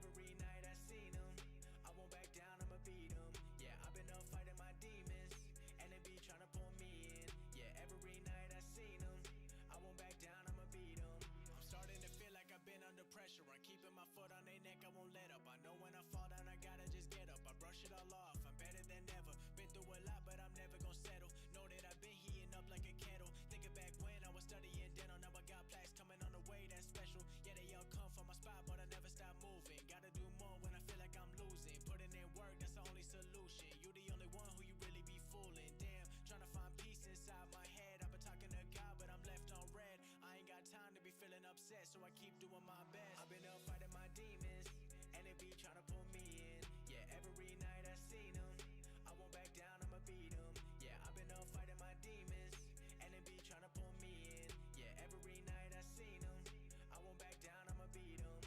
every night I seen them. I won't back down, I'ma beat them. Yeah, I've been up fighting my demons, and they be trying to pull me in. Yeah, every night I seen them. I won't back down, I'ma beat them. I'm starting to feel like I've been under pressure. I'm keeping my foot on their neck, I won't let up. I know when I fall down, I gotta just get up. I brush it all off, I'm better than ever. Been through a lot, but I'm never gonna settle. Know that I've been heating up like a kettle. Thinking back when I was studying dental, now I got plaques coming on the way, that's special. Yeah, they all come from my spot, but I never stop moving. Gotta do more when I feel like I'm losing. Putting in work, that's the only solution. You the only one who you really be fooling. Damn, trying to find peace inside my head. I've been talking to God, but I'm left on red. I ain't got time to be feeling upset, so I keep doing my best. I've been up fighting my demons, and they be trying to pull me in. Yeah, every night I seen them. I won't back down, I'ma beat them. Yeah, I've been up fighting my demons, and they be trying to pull me in. Yeah, every night I seen them. I won't back down, I'ma beat them.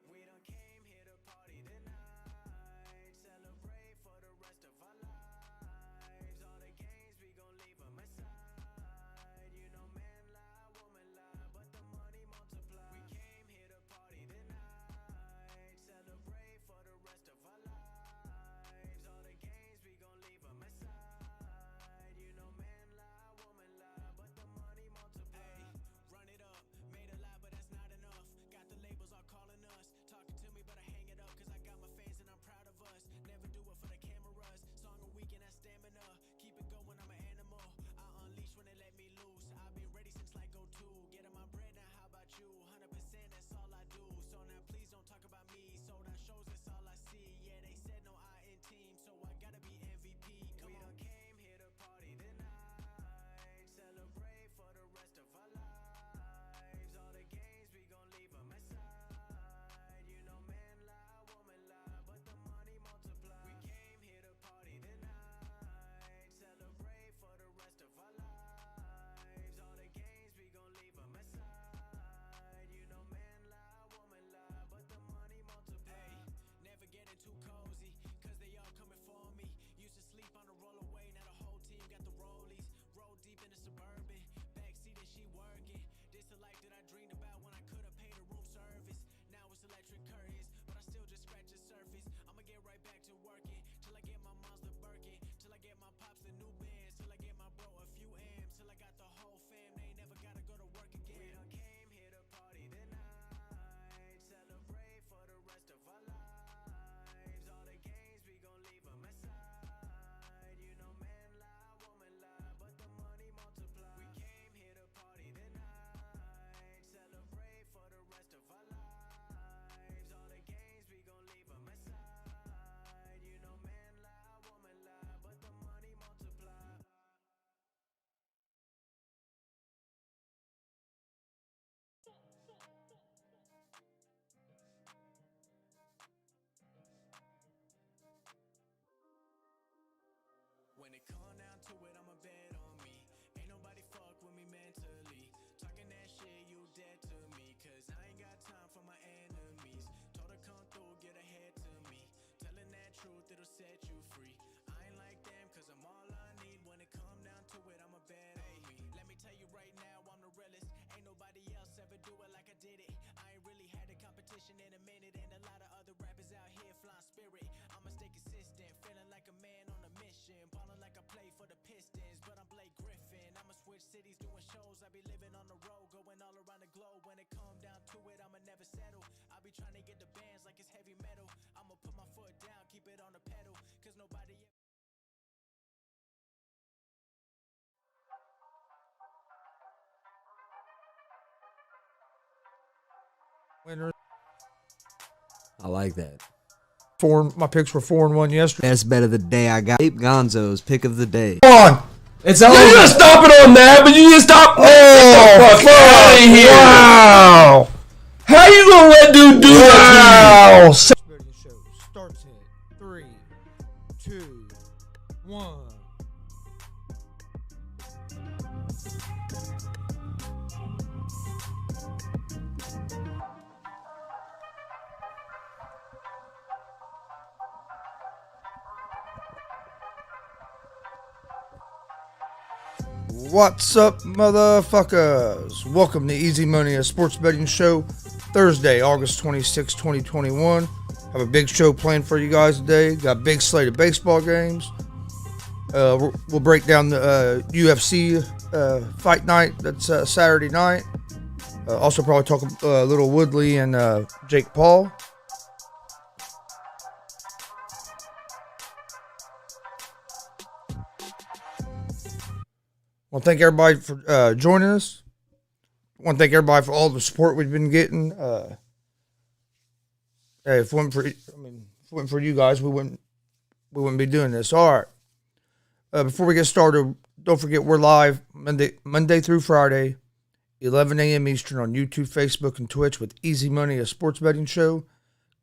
We done came here to party tonight, celebrate for the rest of our lives. All the games we gon' leave them aside. You know man lie, woman lie, but the money multiply. We came here to party tonight, celebrate for the rest of our lives. All the games we gon' leave them aside. You know man lie, woman lie, but the money multiply. Ay, run it up, made a lot, but that's not enough. Got the labels all calling us, talking to me, but I hang it up, cause I got my fans and I'm proud of us. Never do it for the cameras, song a week and that's stamina. Keep it going, I'm an animal, I unleash when they let me loose. I've been ready since like '02, getting my bread, now how about you? 100%, that's all I do, so now please don't talk about me. Sold out shows, that's all I see. Yeah, they said no I in team, so I gotta be MVP. Come we on. Done came here to party tonight, celebrate for the rest of our lives. All the games we gon' leave them aside. You know man lie, woman lie, but the money multiply. We came here to party tonight, celebrate for the rest of our lives. All the games we gon' leave them aside. You know man lie, woman lie, but the money multiply. Ay, never getting too cozy, cause they all coming for me. Used to sleep on the rollaway, now the whole team got the rollies. Roll deep in the Suburban, backseat and she working. This the life that I dreamed about when I could've paid a room service. Now it's electric curtains, but I still just scratch the surface. I'ma get right back to working, till I get my mom's the Birkin, till I get my pops the new bands, till I get my bro a few M's, till I got the whole fam, they ain't never gotta go to work again. We done came here to party tonight, celebrate for the rest of our lives. All the games we gon' leave them aside. You know man lie, woman lie, but the money multiply. We came here to party tonight, celebrate for the rest of our lives. All the games we gon' leave them aside. You know man lie, woman lie, but the money multiply. When it come down to it, I'ma bet on me. Ain't nobody fuck with me mentally. Talking that shit, you dead to me, cause I ain't got time for my enemies. Told her come through, get ahead to me. Telling that truth, it'll set you free. I ain't like them, cause I'm all I need. When it come down to it, I'ma bet on me. Let me tell you right now, I'm the realest. Ain't nobody else ever do it like I did it. I ain't really had a competition in a minute, and a lot of other rappers out here flying spirit. I'ma stay consistent, feeling like a man on a mission. Ballin' like I play for the Pistons, but I'm Blake Griffin. I'ma switch cities, doing shows. I be living on the road, going all around the globe. When it come down to it, I'ma never settle. I be trying to get the bands like it's heavy metal. I'ma put my foot down, keep it on the pedal, cause nobody winner. I like that. My picks were 4-1 yesterday. Best bet of the day. I got Ape Gonzo's pick of the day. Come on. It's over. You just stop it on that, but you just stop. Oh, fuck out of here. Wow. How you gonna let dude do that? Wow. 3, 2, 1. What's up, motherfuckers? Welcome to Easy Money, a sports betting show. Thursday, August 26, 2021. Have a big show planned for you guys today. Got a big slate of baseball games. We'll break down the UFC fight night. That's Saturday night. Also probably talk a little Woodley and Jake Paul. I want to thank everybody for joining us. I want to thank everybody for all the support we've been getting. Hey, if it wasn't for you guys, we wouldn't be doing this. All right. Before we get started, don't forget we're live Monday through Friday, 11 a.m. Eastern on YouTube, Facebook, and Twitch with Easy Money, a sports betting show.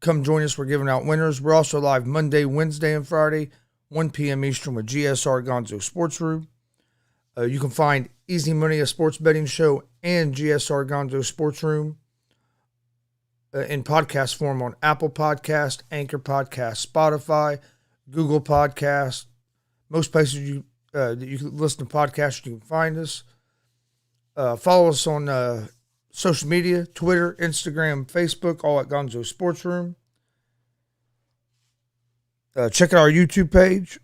Come join us. We're giving out winners. We're also live Monday, Wednesday, and Friday, 1 p.m. Eastern with GSR Gonzo Sports Room. You can find Easy Money, a sports betting show, and GSR Gonzo Sports Room in podcast form on Apple Podcast, Anchor Podcast, Spotify, Google Podcast. Most places that you can listen to podcasts, you can find us. Follow us on social media, Twitter, Instagram, Facebook, all at Gonzo Sports Room. Check out our YouTube page.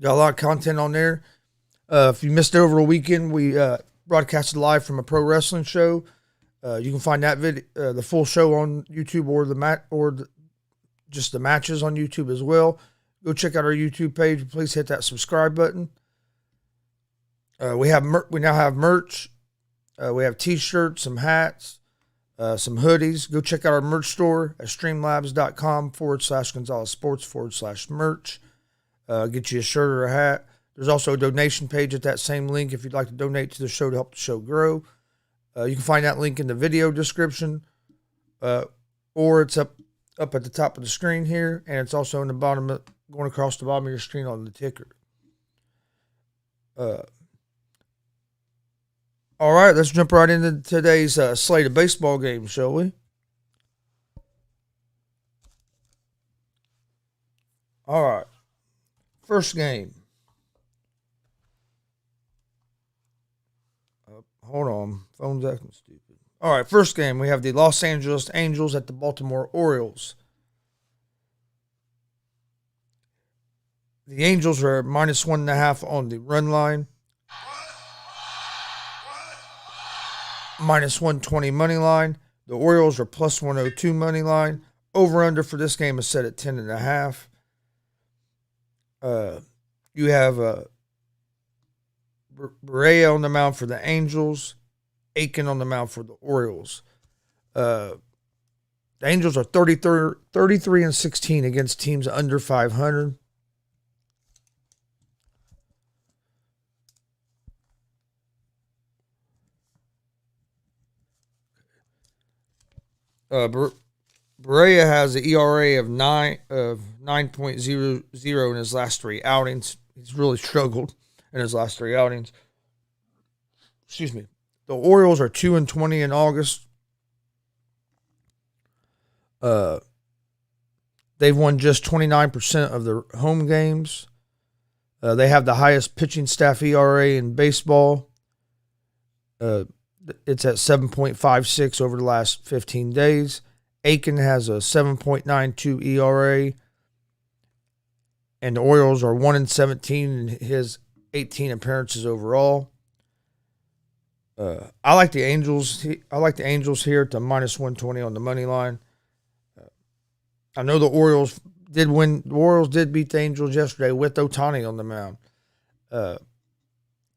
Got a lot of content on there. If you missed it over a weekend, we broadcasted live from a pro wrestling show. You can find that video, the full show on YouTube, or just the matches on YouTube as well. Go check out our YouTube page. Please hit that subscribe button. We now have merch. We have T-shirts, some hats, some hoodies. Go check out our merch store at streamlabs.com/Gonzalez Sports/merch. Get you a shirt or a hat. There's also a donation page at that same link if you'd like to donate to the show to help the show grow. You can find that link in the video description, or it's up at the top of the screen here, and it's also in the bottom, going across the bottom of your screen on the ticker. All right, let's jump right into today's slate of baseball games, shall we? All right, first game. Hold on. Phone's acting stupid. All right, first game. We have the Los Angeles Angels at the Baltimore Orioles. The Angels are -1.5 on the run line. -120 money line. The Orioles are +102 money line. Over-under for this game is set at 10.5. You have Barria on the mound for the Angels, Aiken on the mound for the Orioles. The Angels are 33-16 against teams under 500. Barria has an ERA of 9.00 in his last 3 outings. He's really struggled in his last 3 outings. Excuse me. The Orioles are 2-20 in August. They've won just 29% of their home games. They have the highest pitching staff ERA in baseball. It's at 7.56 over the last 15 days. Aiken has a 7.92 ERA. And the Orioles are 1-17 in his 18 appearances overall. I like the Angels. I like the Angels here to -120 on the money line. I know the Orioles did win. The Orioles did beat the Angels yesterday with Ohtani on the mound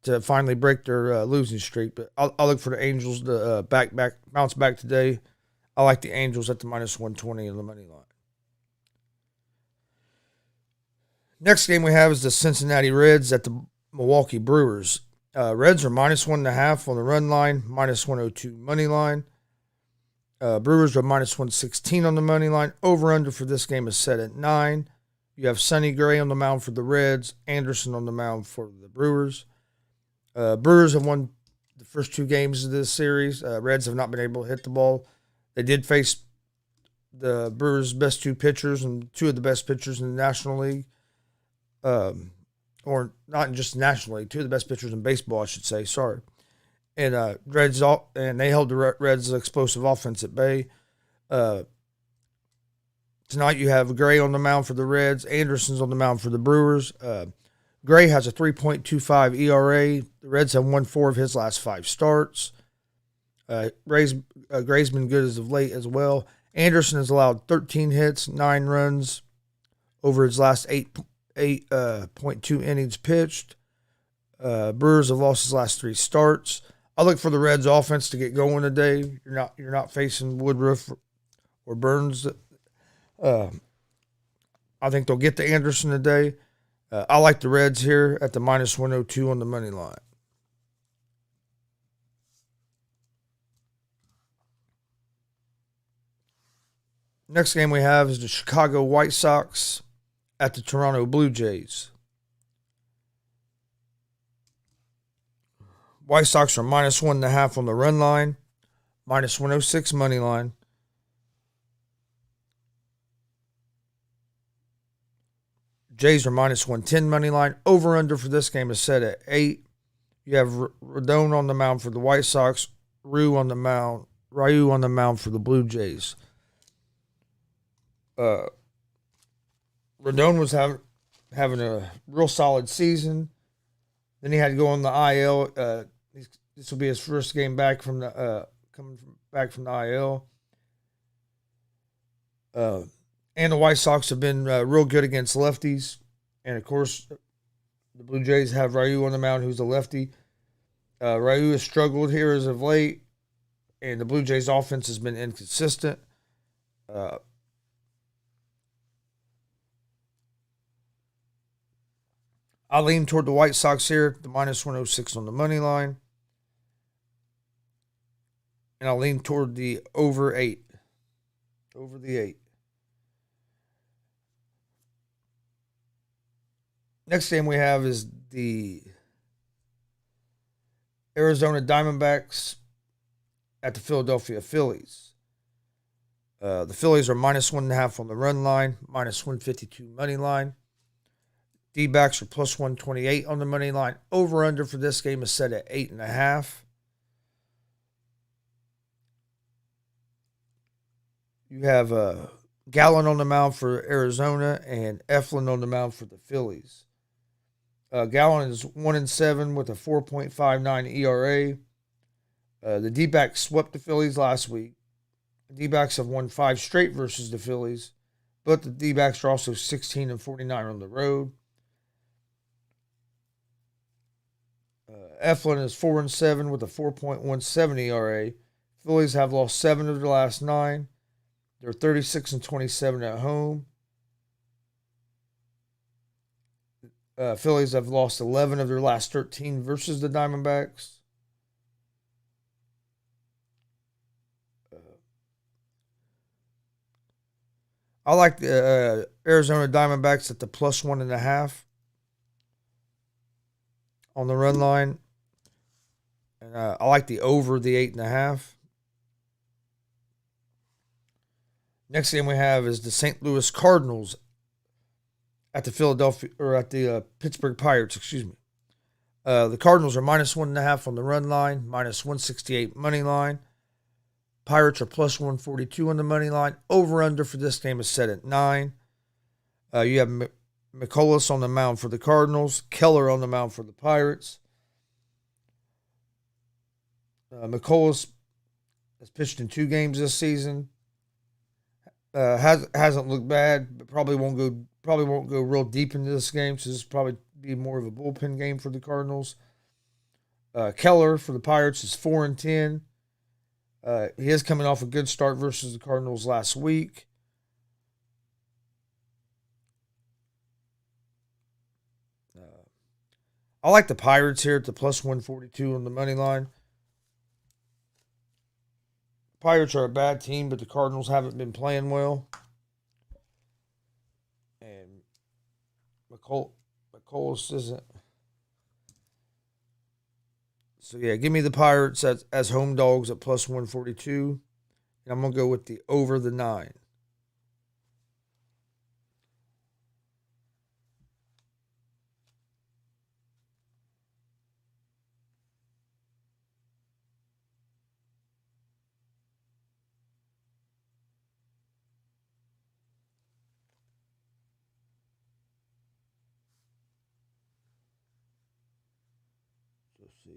to finally break their losing streak. But I'll look for the Angels to bounce back today. I like the Angels at the -120 on the money line. Next game we have is the Cincinnati Reds at the Milwaukee Brewers. Reds are -1.5 on the run line, -102 money line. Brewers are minus 116 on the money line. Over-under for this game is set at 9. You have Sonny Gray on the mound for the Reds. Anderson on the mound for the Brewers. Brewers have won the first 2 games of this series. Reds have not been able to hit the ball. They did face the Brewers' best 2 pitchers and 2 of the best pitchers in the National League. Or not just the National League, 2 of the best pitchers in baseball, I should say. Sorry. And they held the Reds' explosive offense at bay. Tonight you have Gray on the mound for the Reds. Anderson's on the mound for the Brewers. Gray has a 3.25 ERA. The Reds have won 4 of his last 5 starts. Gray's been good as of late as well. Anderson has allowed 13 hits, 9 runs over his last 8.2 innings pitched. Brewers have lost his last 3 starts. I look for the Reds offense to get going today. You're not facing Woodruff or Burns. I think they'll get to Anderson today. I like the Reds here at the minus 102 on the money line. Next game we have is the Chicago White Sox at the Toronto Blue Jays. White Sox are minus 1.5 on the run line, minus 106 money line. Jays are minus 110 money line. Over under for this game is set at 8. You have Rodon on the mound for the White Sox, Ryu on the mound for the Blue Jays. Rodon was having a real solid season. Then he had to go on the IL. This will be his first game back from the back from the IL. And the White Sox have been real good against lefties. And, of course, the Blue Jays have Ryu on the mound, who's a lefty. Ryu has struggled here as of late, and the Blue Jays' offense has been inconsistent. I lean toward the White Sox here, the minus 106 on the money line. And I lean toward the over 8. Over the 8. Next game we have is the Arizona Diamondbacks at the Philadelphia Phillies. The Phillies are minus 1.5 on the run line, minus 152 money line. D-backs are plus 128 on the money line. Over-under for this game is set at 8.5. You have Gallen on the mound for Arizona and Eflin on the mound for the Phillies. Gallen is 1-7 with a 4.59 ERA. The D-backs swept the Phillies last week. The D-backs have won 5 straight versus the Phillies, but the D-backs are also 16-49 on the road. Eflin is 4-7 with a 4.17 ERA. Phillies have lost 7 of their last 9. They're 36-27 at home. Phillies have lost 11 of their last 13 versus the Diamondbacks. I like the Arizona Diamondbacks at the plus 1.5 on the run line. And I like the over the 8.5. Next game we have is the St. Louis Cardinals at the Pittsburgh Pirates, excuse me. The Cardinals are minus 1.5 on the run line, minus 168 money line. Pirates are plus 142 on the money line. Over-under for this game is set at 9. You have McCullers on the mound for the Cardinals, Keller on the mound for the Pirates. McCullers has pitched in 2 games this season. Hasn't looked bad, but probably won't go real deep into this game. So this will probably be more of a bullpen game for the Cardinals. Keller for the Pirates is 4-10. He is coming off a good start versus the Cardinals last week. I like the Pirates here at the plus 142 on the money line. Pirates are a bad team, but the Cardinals haven't been playing well. And McCollum isn't. So, yeah, give me the Pirates as home dogs at plus 142. And I'm going to go with the over the 9. Let's see.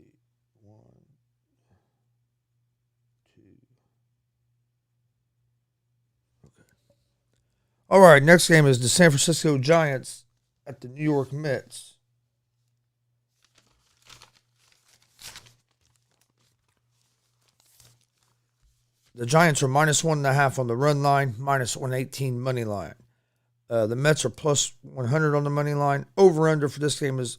1, 2. Okay. All right, next game is the San Francisco Giants at the New York Mets. The Giants are minus 1.5 on the run line, minus 118 money line. The Mets are plus 100 on the money line. Over under for this game is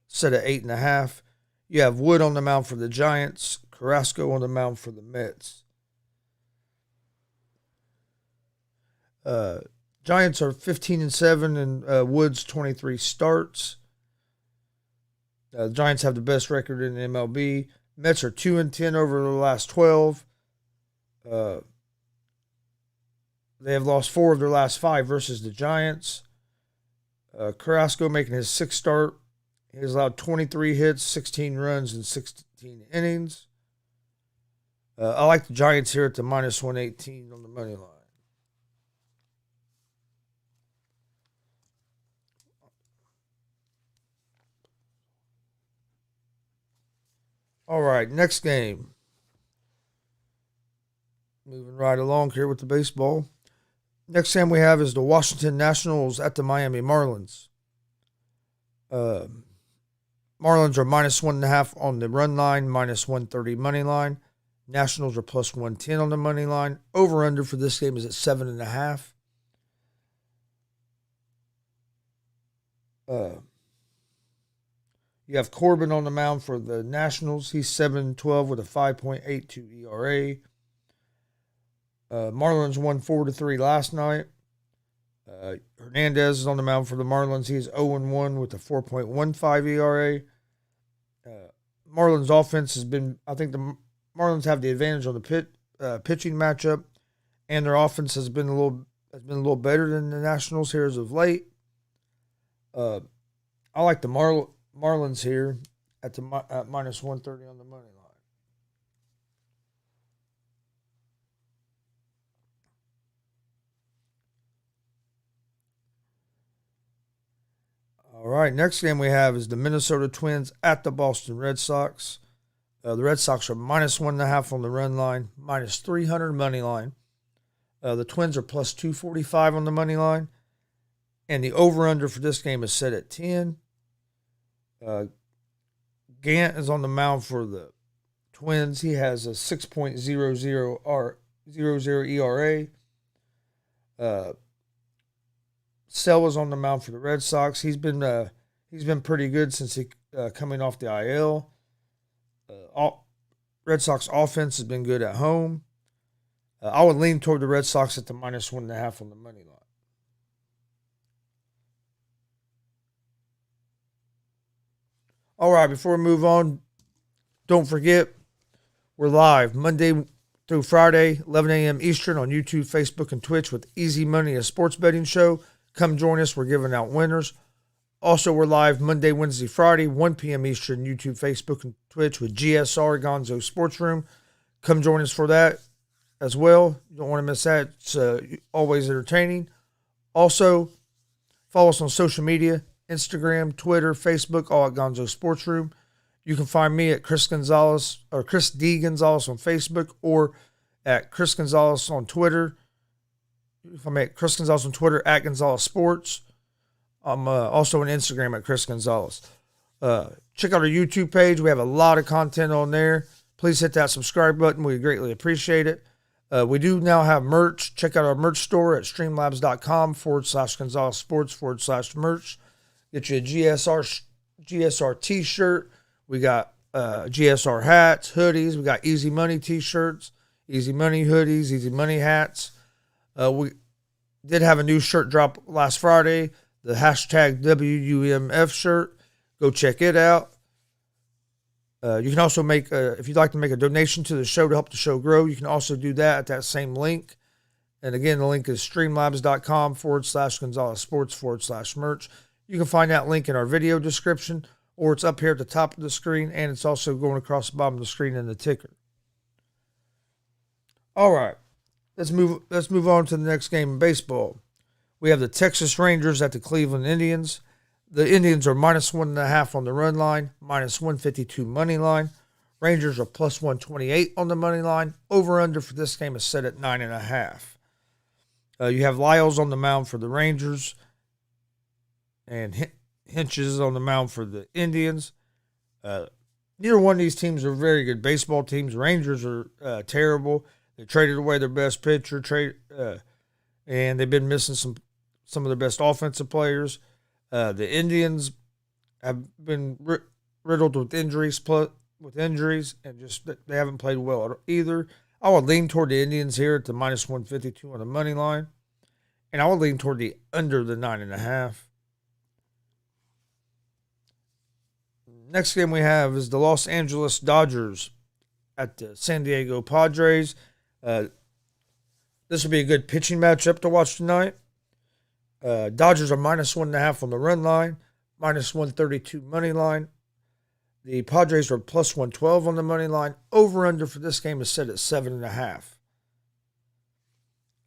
set at 8.5. You have Wood on the mound for the Giants, Carrasco on the mound for the Mets. Giants are 15-7 and Woods 23 starts. The Giants have the best record in the MLB. Mets are 2-10 over the last 12. They have lost 4 of their last 5 versus the Giants. Carrasco making his 6th start. He has allowed 23 hits, 16 runs, and 16 innings. I like the Giants here at the minus 118 on the money line. All right, next game. Moving right along here with the baseball. Next game we have is the Washington Nationals at the Miami Marlins. Marlins are minus 1.5 on the run line, minus 130 money line. Nationals are plus 110 on the money line. Over under for this game is at 7.5. You have Corbin on the mound for the Nationals. He's 7-12 with a 5.82 ERA. Marlins won 4-3 last night. Hernandez is on the mound for the Marlins. He's 0-1 with a 4.15 ERA. Marlins offense has been, I think the Marlins have the advantage on the pitching matchup, and their offense has been a little better than the Nationals here as of late. I like the Marlins here at the minus 130 on the money line. All right, next game we have is the Minnesota Twins at the Boston Red Sox. The Red Sox are minus 1.5 on the run line, minus 300 money line. The Twins are plus 245 on the money line. And the over-under for this game is set at 10. Gant is on the mound for the Twins. He has a 6.00 ERA. Sell is on the mound for the Red Sox. He's been pretty good since coming off the IL. Red Sox offense has been good at home. I would lean toward the Red Sox at the minus 1.5 on the money line. All right, before we move on, don't forget, we're live Monday through Friday, 11 a.m. Eastern on YouTube, Facebook, and Twitch with Easy Money, a sports betting show. Come join us. We're giving out winners. Also, we're live Monday, Wednesday, Friday, 1 p.m. Eastern, YouTube, Facebook, and Twitch with GSR, Gonzo Sports Room. Come join us for that as well. You don't want to miss that. It's always entertaining. Also, follow us on social media, Instagram, Twitter, Facebook, all at Gonzo Sports Room. You can find me at Chris Gonzalez or Chris D. Gonzalez on Facebook or at Chris Gonzalez on Twitter. If I'm at Chris Gonzalez on Twitter, at Gonzalez Sports. I'm also on Instagram at Chris Gonzalez. Check out our YouTube page. We have a lot of content on there. Please hit that subscribe button. We greatly appreciate it. We do now have merch. Check out our merch store at streamlabs.com/Gonzalez Sports/merch. Get you a GSR t-shirt. We got GSR hats, hoodies. We got Easy Money t-shirts, Easy Money hoodies, Easy Money hats. We did have a new shirt drop last Friday, the hashtag WUMF shirt. Go check it out. You can also make, if you'd like to make a donation to the show to help the show grow, you can also do that at that same link. And again, the link is streamlabs.com/Gonzalez Sports/merch. You can find that link in our video description, or it's up here at the top of the screen, and it's also going across the bottom of the screen in the ticker. All right, let's move on to the next game in baseball. We have the Texas Rangers at the Cleveland Indians. The Indians are -1.5 on the run line, -152 money line. Rangers are +128 on the money line. Over/under for this game is set at 9.5. You have Lyles on the mound for the Rangers and Hinches on the mound for the Indians. Neither one of these teams are very good baseball teams. Rangers are terrible. They traded away their best pitcher, and they've been missing some of their best offensive players. The Indians have been riddled with injuries, and just they haven't played well either. I would lean toward the Indians here at the -152 on the money line, and I would lean toward the under the 9.5. Next game we have is the Los Angeles Dodgers at the San Diego Padres. This will be a good pitching matchup to watch tonight. Dodgers are -1.5 on the run line, -132 money line. The Padres are +112 on the money line. Over/under for this game is set at 7.5.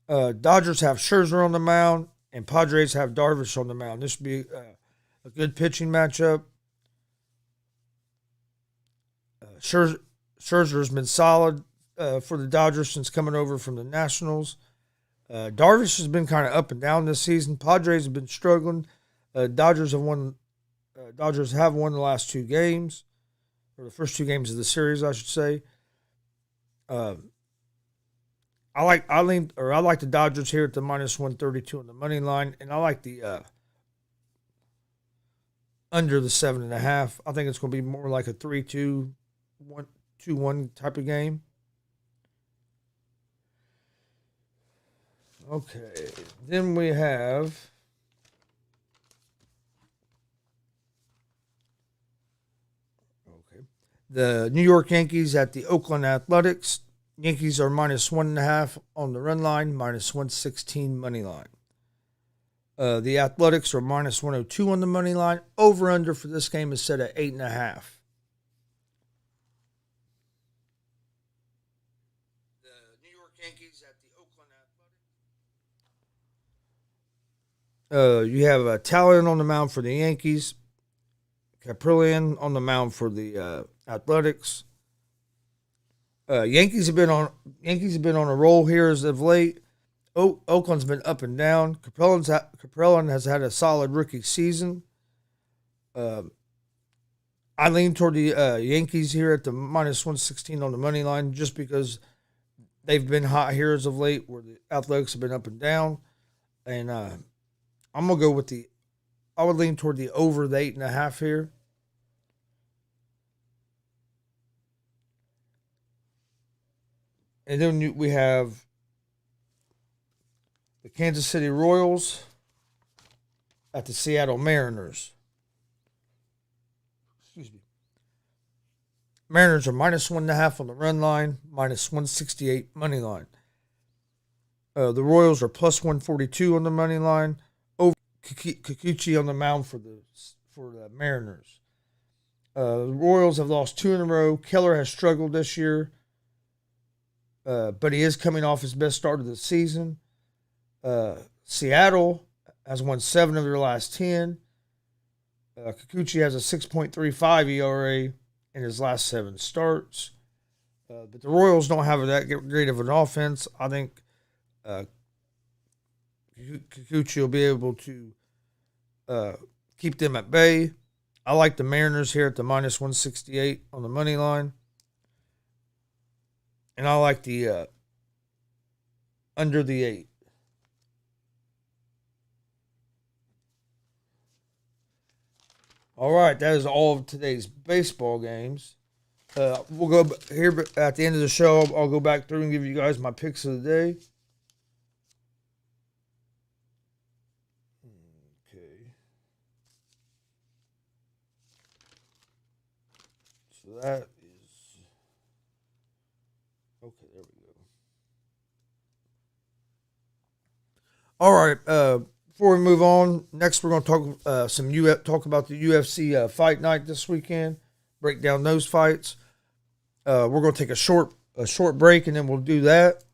Dodgers have Scherzer on the mound, and Padres have Darvish on the mound. This would be a good pitching matchup. Scherzer's been solid for the Dodgers since coming over from the Nationals. Darvish has been kind of up and down this season. Padres have been struggling. Dodgers have won the last two games, or the first two games of the series, I should say. I like the Dodgers here at the -132 on the money line, and I like the under the 7.5. I think it's going to be more like a 3-2, 2-1 type of game. Okay, then we have the New York Yankees at the Oakland Athletics. Yankees are -1.5 on the run line, -116 money line. The Athletics are -102 on the money line. Over/under for this game is set at 8.5. The New York Yankees at the Oakland Athletics. You have Talon on the mound for the Yankees. Caprillion on the mound for the Athletics. Yankees have been on a roll here as of late. Oakland's been up and down. Caprillion has had a solid rookie season. I lean toward the Yankees here at the -116 on the money line, just because they've been hot here as of late, where the Athletics have been up and down. And I'm gonna go with I would lean toward the over the 8.5 here. And then we have the Kansas City Royals at the Seattle Mariners. Excuse me. Mariners are -1.5 on the run line, -168 money line. The Royals are +142 on the money line. Over Kikuchi on the mound for the Mariners. The Royals have lost 2 in a row. Keller has struggled this year. But he is coming off his best start of the season. Seattle has won 7 of their last 10. Kikuchi has a 6.35 ERA in his last 7 starts. But the Royals don't have that great of an offense. I think Kikuchi will be able to keep them at bay. I like the Mariners here at the -168 on the money line. And I like the under the 8. All right, that is all of today's baseball games. We'll go here at the end of the show. I'll go back through and give you guys my picks of the day. Okay. So that is okay. There we go. All right. Before we move on, next we're going to talk talk about the UFC fight night this weekend. Break down those fights. We're going to take a short break, and then we'll do that.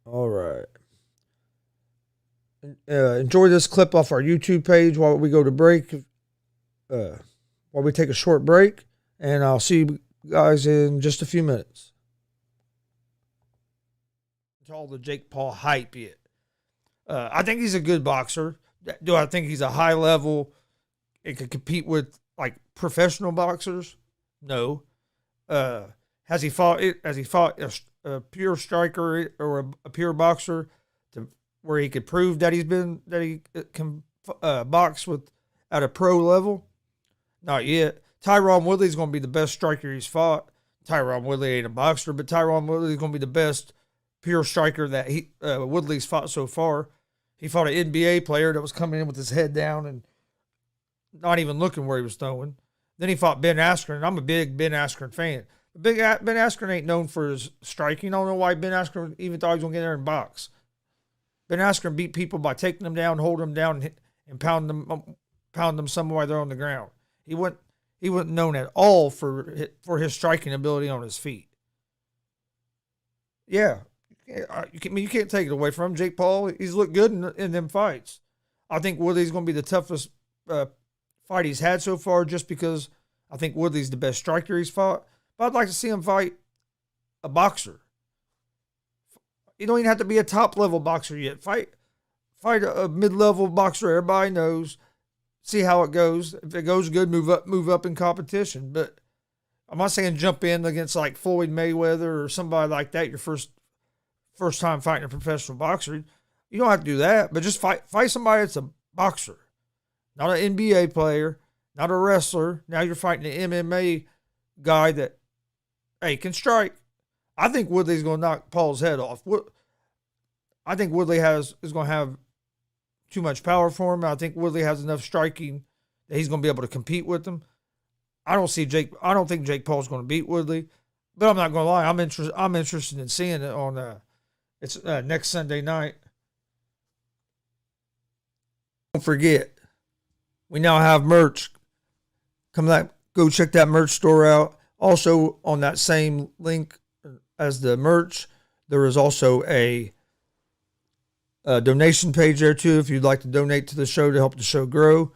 All right. Enjoy this clip off our YouTube page while we go to break. While we take a short break, and I'll see you guys in just a few minutes. All the Jake Paul hype yet. I think he's a good boxer. Do I think he's a high level? It could compete with like professional boxers? No. Has he fought a pure striker or a pure boxer where he could prove that he can box at a pro level? Not yet. Tyron Woodley's going to be the best striker he's fought. Tyron Woodley ain't a boxer, but Tyron Woodley's going to be the best pure striker that Woodley's fought so far. He fought an NBA player that was coming in with his head down and not even looking where he was throwing. Then he fought Ben Askren, and I'm a big Ben Askren fan. Ben Askren ain't known for his striking. I don't know why Ben Askren even thought he was going to get there and box. Ben Askren beat people by taking them down, holding them down, and pound them somewhere they're on the ground. He wasn't known at all for his striking ability on his feet. Yeah. You can't take it away from him. Jake Paul, he's looked good in them fights. I think Woodley's going to be the toughest fight he's had so far just because I think Woodley's the best striker he's fought. But I'd like to see him fight a boxer. You don't even have to be a top-level boxer yet. Fight a mid-level boxer everybody knows. See how it goes. If it goes good, move up in competition. But I'm not saying jump in against like Floyd Mayweather or somebody like that your first time fighting a professional boxer. You don't have to do that, but just fight somebody that's a boxer, not an NBA player, not a wrestler. Now you're fighting an MMA guy that, hey, can strike. I think Woodley's going to knock Paul's head off. I think Woodley is going to have too much power for him. I think Woodley has enough striking that he's going to be able to compete with him. I don't think Jake Paul's going to beat Woodley, but I'm not going to lie. I'm interested in seeing it on it's next Sunday night. Don't forget, we now have merch. Go check that merch store out. Also, on that same link as the merch, there is also a donation page there too if you'd like to donate to the show to help the show grow.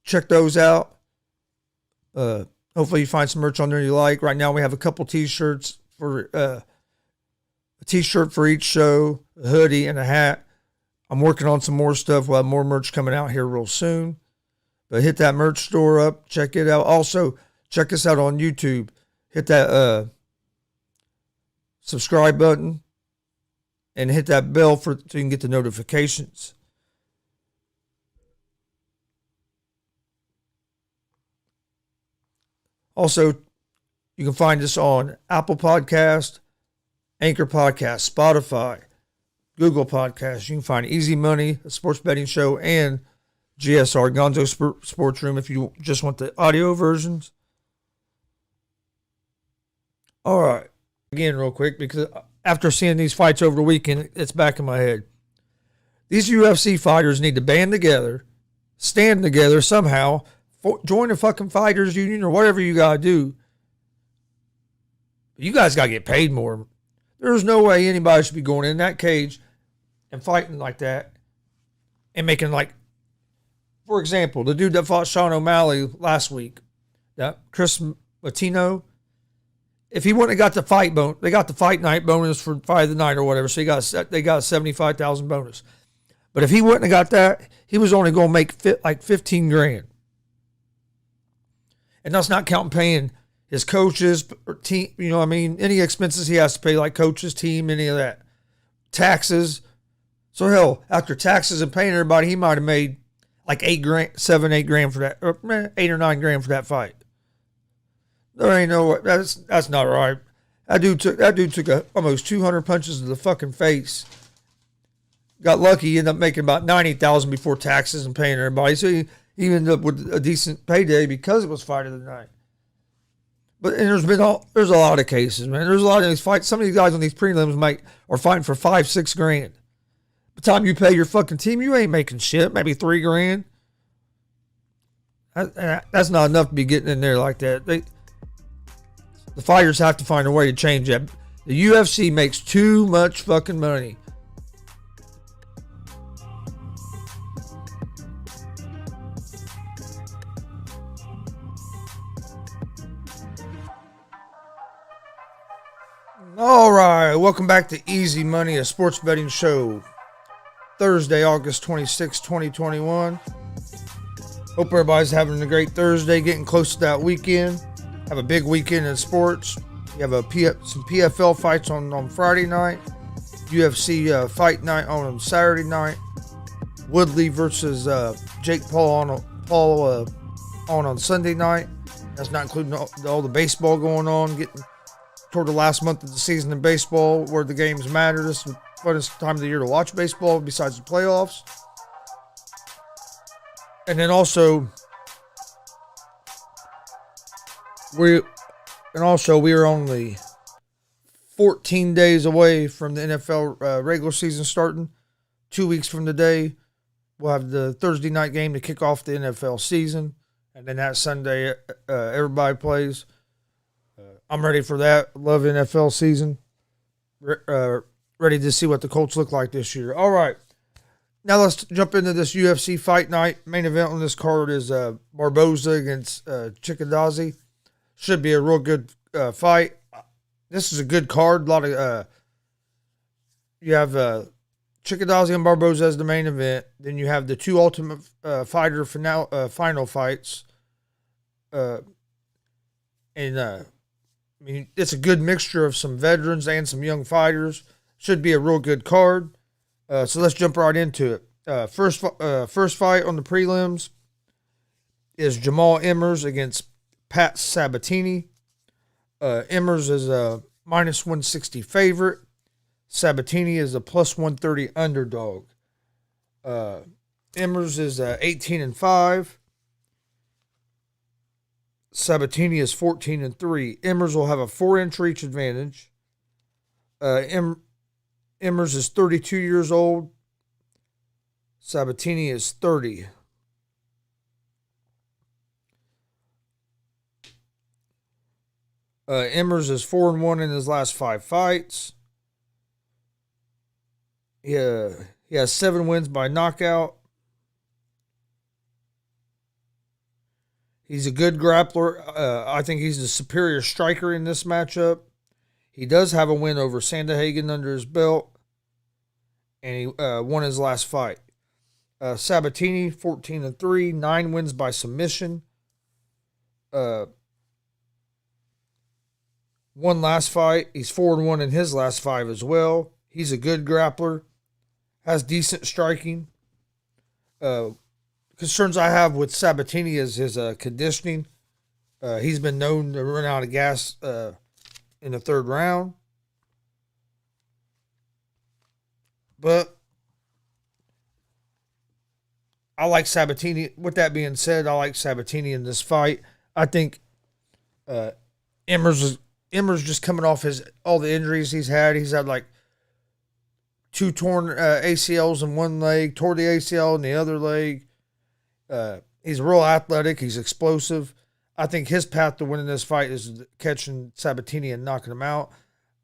Check those out. Hopefully you find some merch on there you like. Right now we have a couple t-shirts for a t-shirt for each show, a hoodie, and a hat. I'm working on some more stuff. We'll have more merch coming out here real soon. But hit that merch store up. Check it out. Also, check us out on YouTube. Hit that subscribe button and hit that bell so you can get the notifications. Also, you can find us on Apple Podcast, Anchor Podcast, Spotify, Google Podcasts. You can find Easy Money, a sports betting show, and GSR, Gonzo Sports Room, if you just want the audio versions. All right. Again, real quick, because after seeing these fights over the weekend, it's back in my head. These UFC fighters need to band together, stand together somehow, join the fucking fighters union or whatever you got to do. You guys got to get paid more. There's no way anybody should be going in that cage and fighting like that and making like, for example, the dude that fought Sean O'Malley last week, that Chris Latino, if he wouldn't have got the fight they got the fight night bonus for fight of the night or whatever, so they got a $75,000 bonus. But if he wouldn't have got that, he was only going to make like $15,000. And that's not counting paying his coaches or team, you know what I mean? Any expenses he has to pay, like coaches, team, any of that. Taxes. So hell, after taxes and paying everybody, he might have made like 8 grand for that, or 8 or 9 grand for that fight. There ain't no way. That's not right. That dude took almost 200 punches to the fucking face. Got lucky, he ended up making about $90,000 before taxes and paying everybody. So he ended up with a decent payday because it was fight of the night. But and there's a lot of cases, man. There's a lot of these fights. Some of these guys on these prelims are fighting for 5-6 grand. By the time you pay your fucking team, you ain't making shit. Maybe 3 grand. That's not enough to be getting in there like that. The fighters have to find a way to change that. The UFC makes too much fucking money. All right, welcome back to Easy Money, a sports betting show. Thursday, August 26, 2021. Hope everybody's having a great Thursday, getting close to that weekend. Have a big weekend in sports. You have some PFL fights on Friday night. UFC fight night on Saturday night. Woodley versus Jake Paul on Sunday night. That's not including all the baseball going on, getting toward the last month of the season in baseball where the games matter. This is the funnest time of the year to watch baseball besides the playoffs. And then also, we are only 14 days away from the NFL regular season starting. 2 weeks from today, we'll have the Thursday night game to kick off the NFL season. And then that Sunday, everybody plays. I'm ready for that. Love NFL season. Ready to see what the Colts look like this year. All right. Now let's jump into this UFC fight night. Main event on this card is Barboza against Chikadze. Should be a real good fight. This is a good card. A lot of you have Chikadze and Barboza as the main event. Then you have the two Ultimate Fighter final fights. I mean, it's a good mixture of some veterans and some young fighters. Should be a real good card. So let's jump right into it. First fight on the prelims is Jamal Emmers against Pat Sabatini. Emmers is a minus 160 favorite. Sabatini is a plus 130 underdog. Emmers is 18-5. Sabatini is 14-3. Emmers will have a 4-inch reach advantage. Emmers is 32 years old. Sabatini is 30. Emmers is 4-1 in his last 5 fights. He has 7 wins by knockout. He's a good grappler. I think he's the superior striker in this matchup. He does have a win over Sandhagen under his belt, and he won his last fight. Sabatini, 14-3, 9 wins by submission. One last fight. He's 4-1 in his last 5 as well. He's a good grappler. Has decent striking. Concerns I have with Sabatini is his conditioning. He's been known to run out of gas in the 3rd round. But I like Sabatini. With that being said, I like Sabatini in this fight. I think Emmers just coming off all the injuries he's had. He's had like 2 torn ACLs in one leg, tore the ACL in the other leg. He's real athletic. He's explosive. I think his path to winning this fight is catching Sabatini and knocking him out.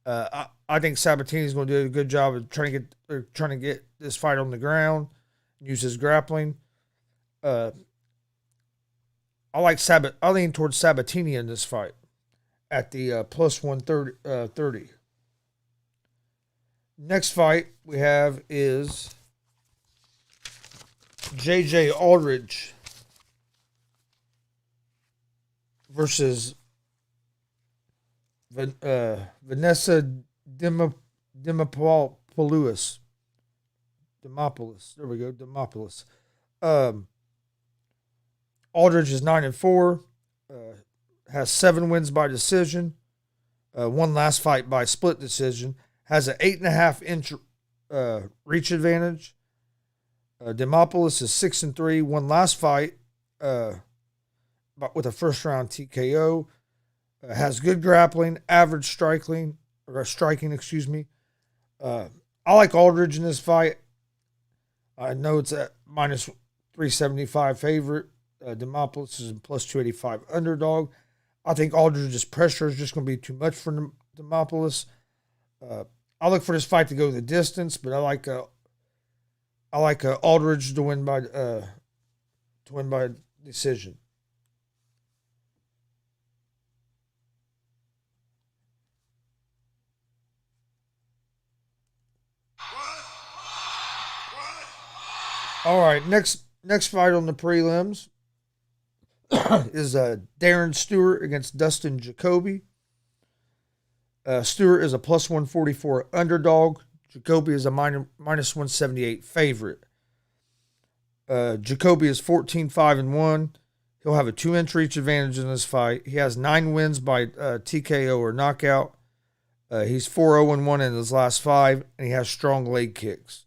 I think Sabatini's going to do a good job of trying to get this fight on the ground, use his grappling. I lean towards Sabatini in this fight at the plus 130. Next fight we have is J.J. Aldridge versus Vanessa Demopoulos. There we go, Demopoulos. Aldridge is 9-4, has 7 wins by decision, one last fight by split decision, has an 8.5-inch reach advantage. Demopoulos is 6-3, one last fight with a first round TKO. Has good grappling, average striking. I like Aldridge in this fight. I know it's at minus 375 favorite. Demopoulos is a plus 285 underdog. I think Aldridge's pressure is just going to be too much for Demopoulos. I look for this fight to go the distance, but I like Aldridge to win by decision. All right, next fight on the prelims is Darren Stewart against Dustin Jacoby. Stewart is a plus 144 underdog. Jacoby is a minus 178 favorite. Jacoby is 14-5-1. He'll have a 2-inch reach advantage in this fight. He has 9 wins by TKO or knockout. He's 4-0-1 in his last 5, and he has strong leg kicks.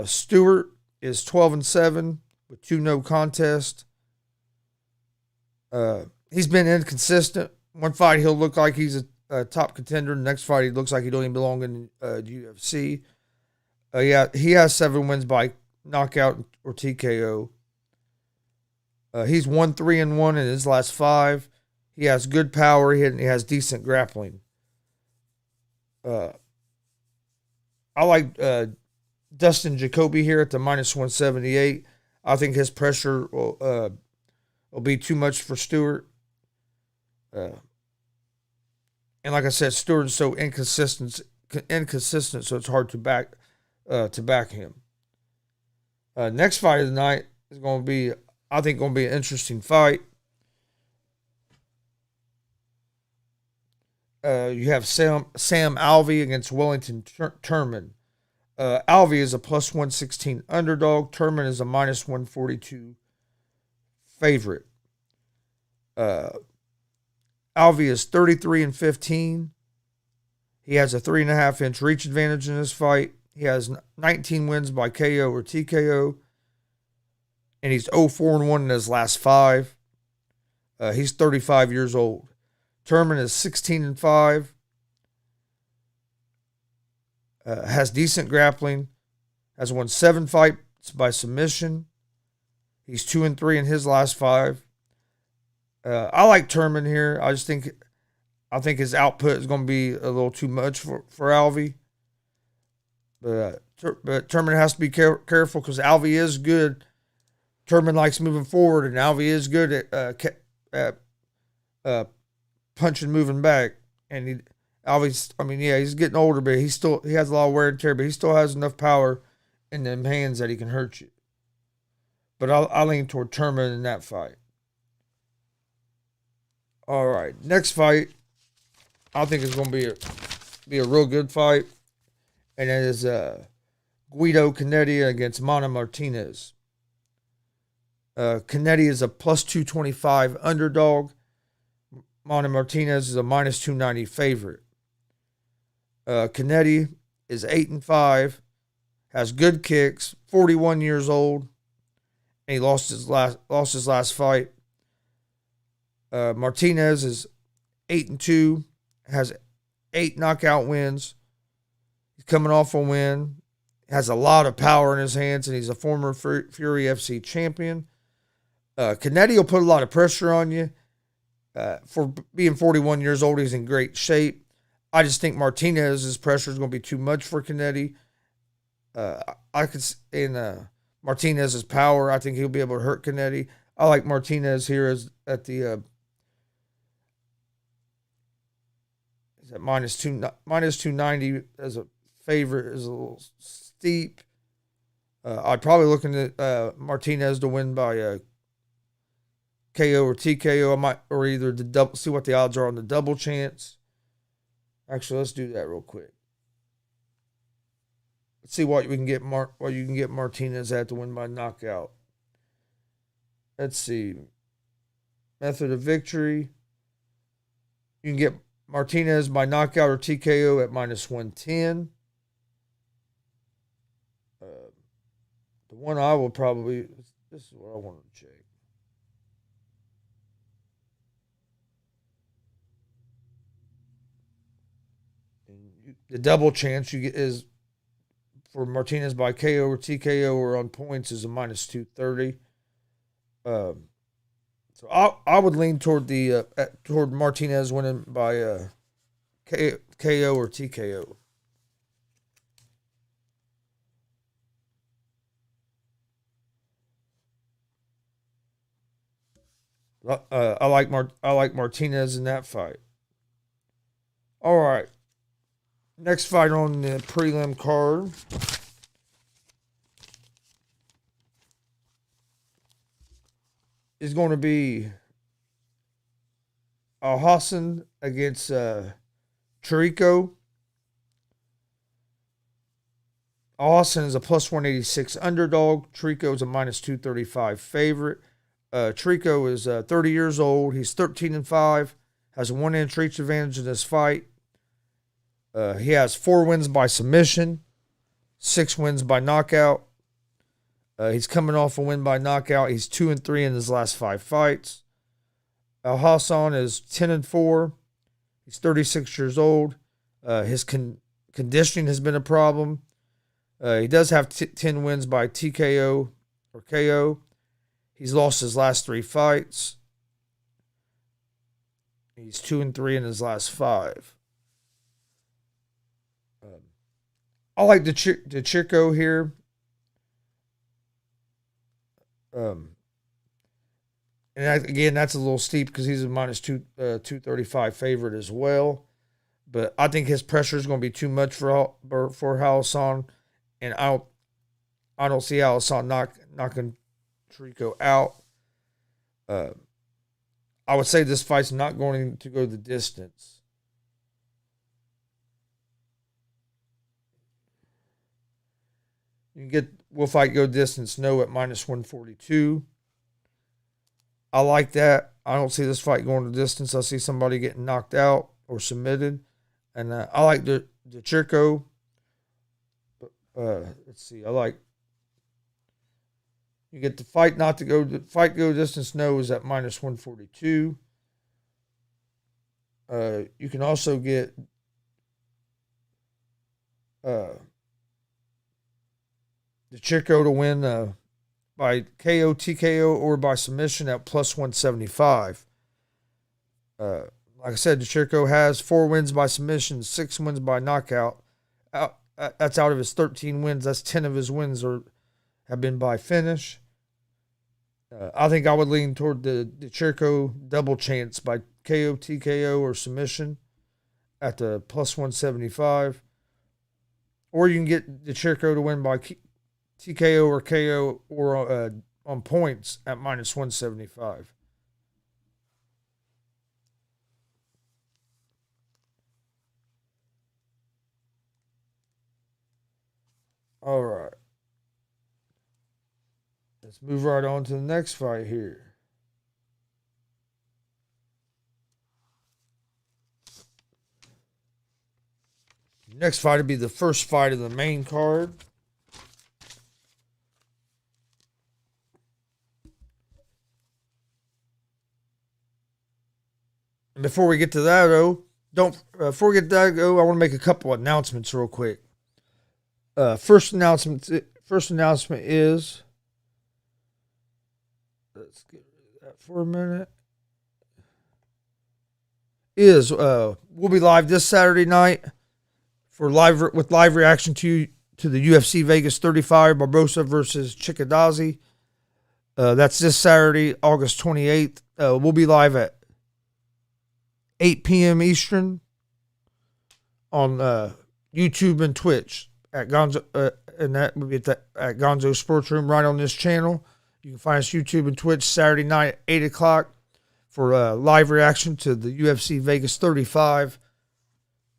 Stewart is 12-7 with 2 no contest. He's been inconsistent. One fight he'll look like he's a top contender. The next fight he looks like he don't even belong in the UFC. He has 7 wins by knockout or TKO. He's 1-3-1 in his last 5. He has good power. He has decent grappling. I like Dustin Jacoby here at the minus 178. I think his pressure will be too much for Stewart. And like I said, Stewart is so inconsistent, so it's hard to back him. Next fight of the night is going to be, I think, an interesting fight. You have Sam Alvey against Wellington Turman. Alvey is a plus 116 underdog. Turman is a minus 142 favorite. Alvey is 33-15. He has a 3.5-inch reach advantage in this fight. He has 19 wins by KO or TKO. And he's 0-4-1 in his last 5. He's 35 years old. Turman is 16-5. Has decent grappling. Has won 7 fights by submission. He's 2-3 in his last 5. I like Turman here. I think his output is going to be a little too much for Alvey. But Turman has to be careful because Alvey is good. Turman likes moving forward, and Alvey is good at punching, moving back. And he's getting older, but he has a lot of wear and tear, but he still has enough power in them hands that he can hurt you. But I lean toward Turman in that fight. All right, next fight, I think it's going to be a real good fight, and it is Guido Canetti against Mana Martinez. Canetti is a plus 225 underdog. Mana Martinez is a minus 290 favorite. Canetti is 8-5, has good kicks, 41 years old, and he lost his last fight. Martinez is 8-2, has 8 knockout wins. He's coming off a win, has a lot of power in his hands, and he's a former Fury FC champion. Canetti will put a lot of pressure on you. For being 41 years old, he's in great shape. I just think Martinez's pressure is going to be too much for Canetti. Martinez's power, I think he'll be able to hurt Canetti. I like Martinez here at the at minus 290 as a favorite is a little steep. I'd probably looking at Martinez to win by KO or TKO. Or either the see what the odds are on the double chance. Actually, let's do that real quick. Let's see what you can get Martinez at to win by knockout. let's see. Method of victory. You can get Martinez by knockout or TKO at minus 110. The one I will probably, this is what I wanted to check. The double chance you get is for Martinez by KO or TKO or on points is a minus 230. So I would lean toward toward Martinez winning by KO or TKO. I like Martinez in that fight. All right. Next fight on the prelim card is going to be Al-Hassan against Chirico. Al-Hassan is a plus 186 underdog. Chirico is a minus 235 favorite. Chirico is 30 years old. He's 13-5. Has a 1-inch reach advantage in this fight. He has 4 wins by submission, 6 wins by knockout. He's coming off a win by knockout. He's 2-3 in his last 5 fights. Al-Hassan is 10-4. He's 36 years old. His conditioning has been a problem. He does have 10 wins by TKO or KO. He's lost his last 3 fights. He's 2-3 in his last 5. I like the Chico here. And again, that's a little steep because he's a minus 235 favorite as well. But I think his pressure is going to be too much for Al-Hassan, and I don't see Al-Hassan knocking Chirico out. I would say this fight's not going to go the distance. You can get will fight go distance no at minus 142. I like that. I don't see this fight going the distance. I see somebody getting knocked out or submitted. And I like the Chirico. Let's see. I like you get the fight not to go go distance no is at minus 142. You can also get the Chirico to win by KO, TKO, or by submission at plus 175. Like I said, the Chirico has 4 wins by submission, 6 wins by knockout. That's out of his 13 wins. That's 10 of his wins have been by finish. I think I would lean toward the Chirico double chance by KO, TKO, or submission at the plus 175. Or you can get the Chirico to win by TKO or KO or on points at minus 175. All right. Let's move right on to the next fight here. Next fight will be the first fight of the main card. And before we get to that, though, before we get to that, I want to make a couple announcements real quick. First announcement is, let's get that for a minute. We'll be live this Saturday night with live reaction to the UFC Vegas 35 Barbosa versus Chikadze. That's this Saturday, August 28th. We'll be live at 8 p.m. Eastern on YouTube and Twitch at Gonzo, and that would be at Gonzo Sports Room right on this channel. You can find us YouTube and Twitch Saturday night at 8 o'clock for live reaction to the UFC Vegas 35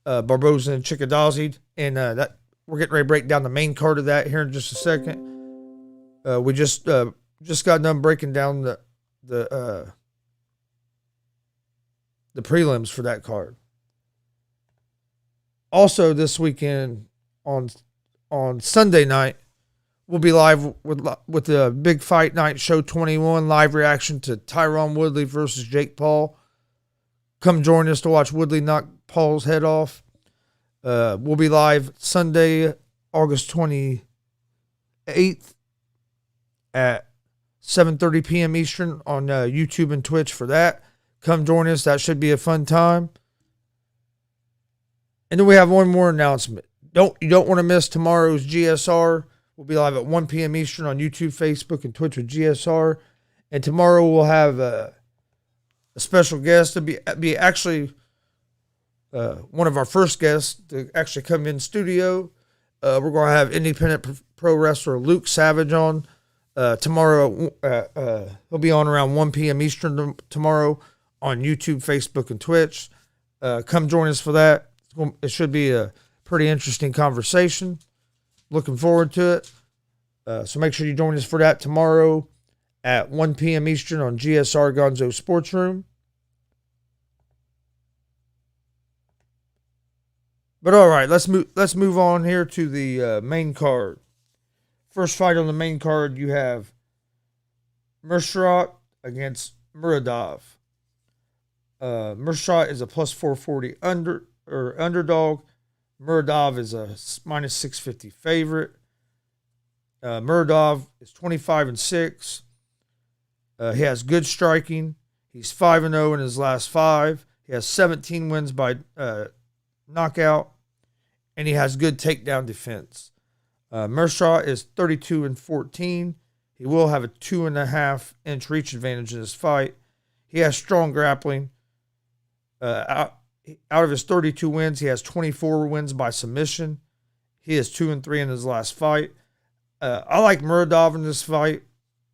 Barbosa and Chikadze, and that we're getting ready to break down the main card of that here in just a second. We just got done breaking down the prelims for that card. Also, this weekend on Sunday night, we'll be live with the Big Fight Night Show 21 live reaction to Tyron Woodley versus Jake Paul. Come join us to watch Woodley knock Paul's head off. We'll be live Sunday, August 28th at 7:30 p.m. Eastern on YouTube and Twitch for that. Come join us. That should be a fun time. And then we have one more announcement. You don't want to miss tomorrow's GSR. We'll be live at 1 p.m. Eastern on YouTube, Facebook, and Twitch with GSR. And tomorrow we'll have a special guest to be actually one of our first guests to actually come in studio. We're going to have independent pro wrestler Luke Savage on tomorrow. He'll be on around 1 p.m. Eastern tomorrow on YouTube, Facebook, and Twitch. Come join us for that. It should be a pretty interesting conversation. Looking forward to it. So make sure you join us for that tomorrow at 1 p.m. Eastern on GSR Gonzo Sports Room. But all right, let's move on here to the main card. First fight on the main card, you have Meerschaert against Muradov. Meerschaert is a plus 440 underdog. Muradov is a minus 650 favorite. Muradov is 25-6. He has good striking. He's 5-0 in his last 5. He has 17 wins by knockout, and he has good takedown defense. Meerschaert is 32-14. He will have a 2.5-inch reach advantage in this fight. He has strong grappling. Out of his 32 wins, he has 24 wins by submission. He is 2-3 in his last fight. I like Muradov in this fight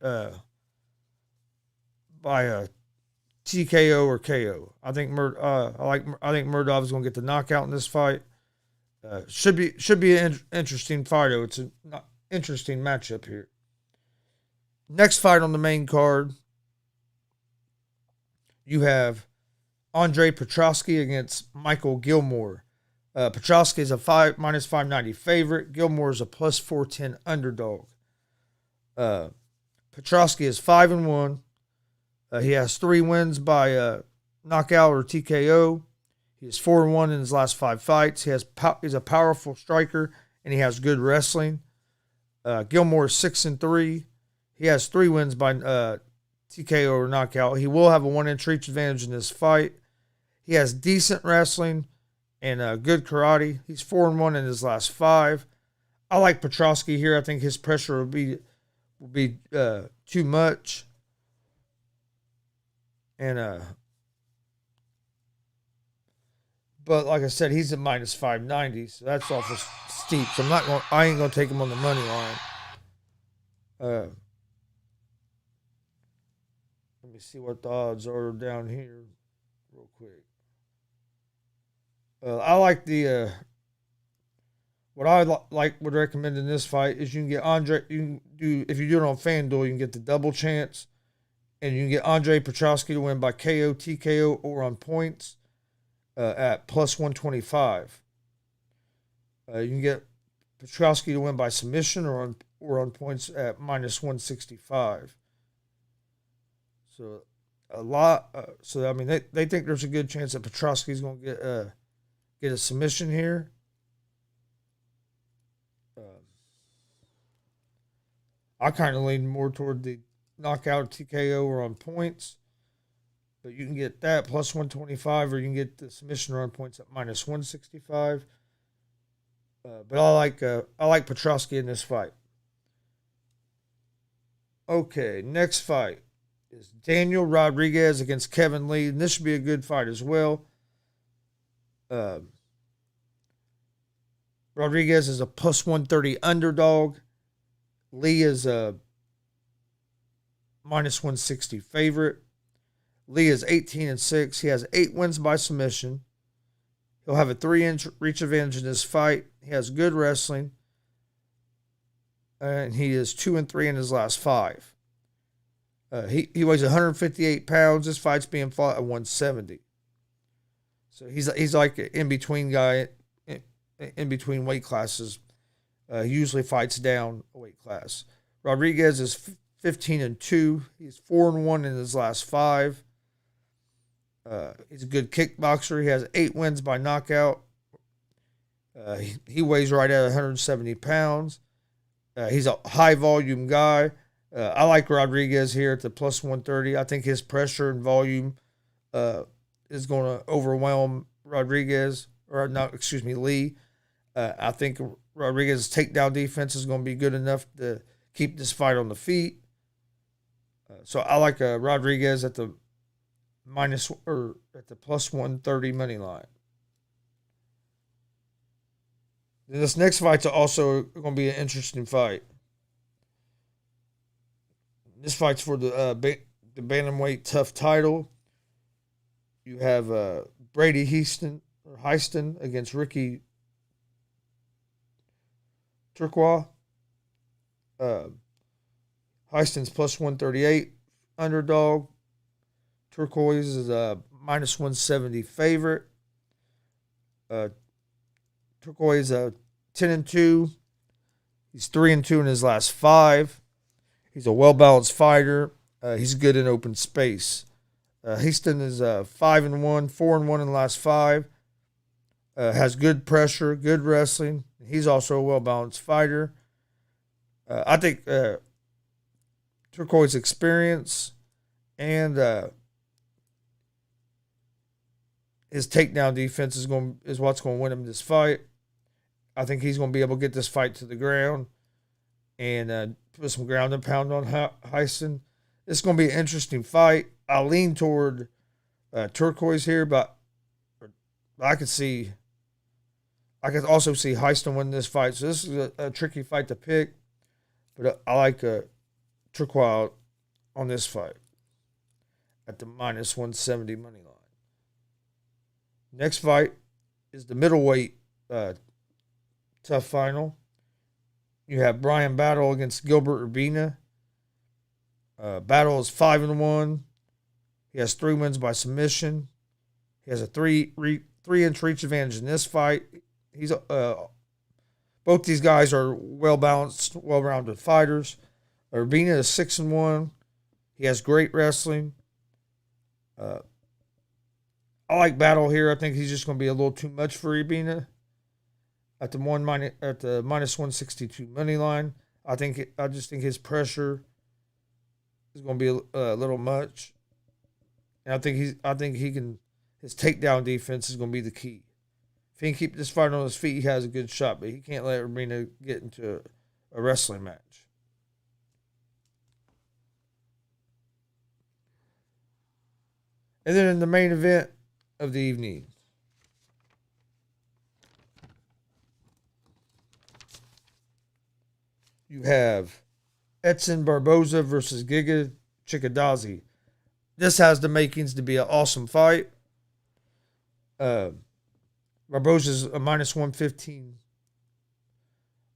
by a TKO or KO. I think Muradov is going to get the knockout in this fight. Should be an interesting fight. Though. It's an interesting matchup here. Next fight on the main card, you have Andre Petroski against Michael Gilmore. Petroski is a minus 590 favorite. Gilmore is a plus 410 underdog. Petroski is 5-1. He has 3 wins by knockout or TKO. He is 4-1 in his last 5 fights. He's a powerful striker, and he has good wrestling. Gilmore is 6-3. He has 3 wins by TKO or knockout. He will have a 1-inch reach advantage in this fight. He has decent wrestling and good karate. He's 4-1 in his last 5. I like Petroski here. I think his pressure will be too much. And but like I said, he's at minus 590, so that's awful steep. So I ain't gonna take him on the money line. Let me see what the odds are down here, real quick. I like the what I would recommend in this fight is you can get Andre. If you do it on FanDuel, you can get the double chance, and you can get Andre Petroski to win by KO, TKO, or on points at plus 125. You can get Petroski to win by submission or on points at minus 165. So a lot. So I mean, they think there's a good chance that Petroski's going to get a submission here. I kind of lean more toward the knockout, TKO, or on points. But you can get that plus 125, or you can get the submission or on points at minus 165. But I like Petroski in this fight. Okay, next fight is Daniel Rodriguez against Kevin Lee. And this should be a good fight as well. Rodriguez is a plus 130 underdog. Lee is a minus 160 favorite. Lee is 18-6. He has 8 wins by submission. He'll have a 3-inch reach advantage in this fight. He has good wrestling. And he is 2-3 in his last 5. He weighs 158 pounds. This fight's being fought at 170. So he's like an in between guy, in between weight classes. He usually fights down a weight class. Rodriguez is 15-2. He's 4-1 in his last 5. He's a good kickboxer. He has 8 wins by knockout. He weighs right at 170 pounds. He's a high volume guy. I like Rodriguez here at the plus 130. I think his pressure and volume is going to overwhelm Rodriguez, or not, excuse me, Lee. I think Rodriguez's takedown defense is going to be good enough to keep this fight on the feet. So I like Rodriguez at the plus 130 money line. Then this next fight's also going to be an interesting fight. This fight's for the bantamweight tough title. You have Brady Heiston against Ricky Turquoise. Heiston's plus 138 underdog. Turquoise is a minus 170 favorite. Turquoise is 10-2. He's 3-2 in his last 5. He's a well-balanced fighter. He's good in open space. Heiston is 5-1, 4-1 in the last 5. Has good pressure, good wrestling. He's also a well-balanced fighter. I think Turquoise experience and his takedown defense is what's going to win him this fight. I think he's going to be able to get this fight to the ground and put some ground and pound on Heiston. It's going to be an interesting fight. I lean toward Turquoise here, but I could also see Heiston win this fight. So this is a tricky fight to pick, but I like Turquoise on this fight at the minus 170 money line. Next fight is the middleweight tough final. You have Brian Battle against Gilbert Urbina. Battle is 5-1. He has 3 wins by submission. He has a 3-inch reach advantage in this fight. He's both these guys are well-balanced, well-rounded fighters. Urbina is 6-1. He has great wrestling. I like Battle here. I think he's just going to be a little too much for Urbina at the minus 162 money line. I just think his pressure is going to be a little much, and I think his takedown defense is going to be the key. If he can keep this fight on his feet, he has a good shot, but he can't let Urbina get into a wrestling match. And then in the main event of the evening, you have Edson Barboza versus Giga Chikadze. This has the makings to be an awesome fight. Barboza's a minus 115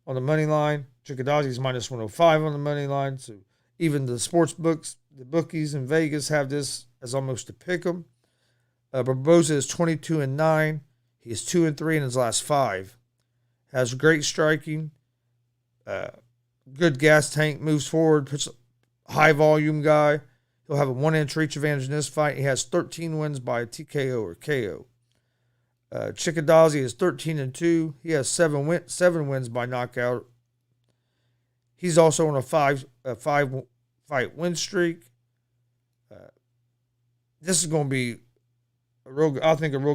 on the money line. Chikadze's minus 105 on the money line. So even the sports books, the bookies in Vegas have this as almost a pick 'em. Barboza is 22-9. He is 2-3 in his last 5. Has great striking. Good gas tank, moves forward, puts a high volume guy. He'll have a 1-inch reach advantage in this fight. He has 13 wins by TKO or KO. Chikadze is 13-2. He has 7 wins by knockout. He's also on a 5 fight win streak. This is going to be a real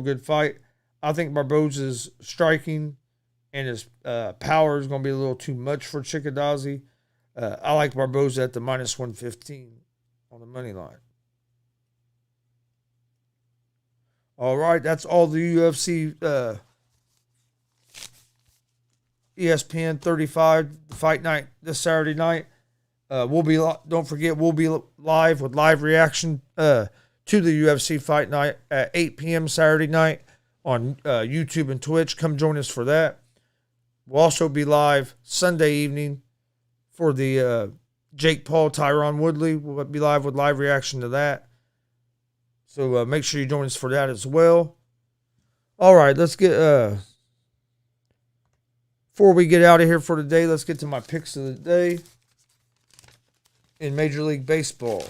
good fight. I think Barboza's striking and his power is going to be a little too much for Chikadze. I like Barboza at the minus 115 on the money line. All right, that's all the UFC ESPN 35 fight night this Saturday night. Don't forget, we'll be live with live reaction to the UFC fight night at 8 p.m. Saturday night on YouTube and Twitch. Come join us for that. We'll also be live Sunday evening for the Jake Paul, Tyron Woodley. We'll be live with live reaction to that. So make sure you join us for that as well. All right, let's get before we get out of here for today, let's get to my picks of the day in Major League Baseball.